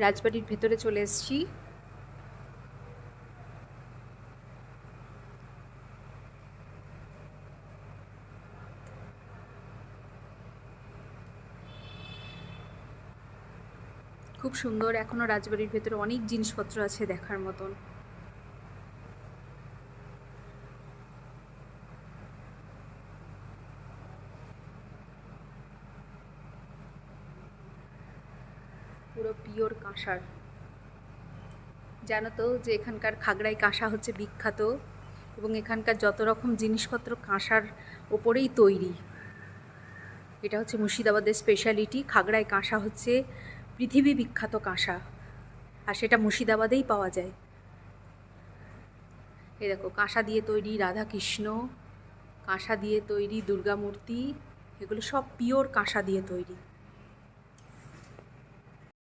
রাজবাড়ির ভেতরে চলে এসেছি। খুব সুন্দর, এখনো রাজবাড়ির ভেতরে অনেক জিনিসপত্র আছে দেখার মতন। পুরো পিওর কাঁসার। জানো তো যে এখানকার খাগড়াই কাঁসা হচ্ছে বিখ্যাত, এবং এখানকার যত রকম জিনিসপত্র কাঁসার ওপরেই তৈরি। এটা হচ্ছে মুর্শিদাবাদের স্পেশালিটি। খাগড়াই কাঁসা হচ্ছে পৃথিবী বিখ্যাত কাঁসা, আর সেটা মুর্শিদাবাদেই পাওয়া যায়। এই দেখো, কাঁসা দিয়ে তৈরি রাধা কৃষ্ণ, কাঁসা দিয়ে তৈরি দুর্গা মূর্তি, এগুলো সব পিওর কাঁসা দিয়ে তৈরি।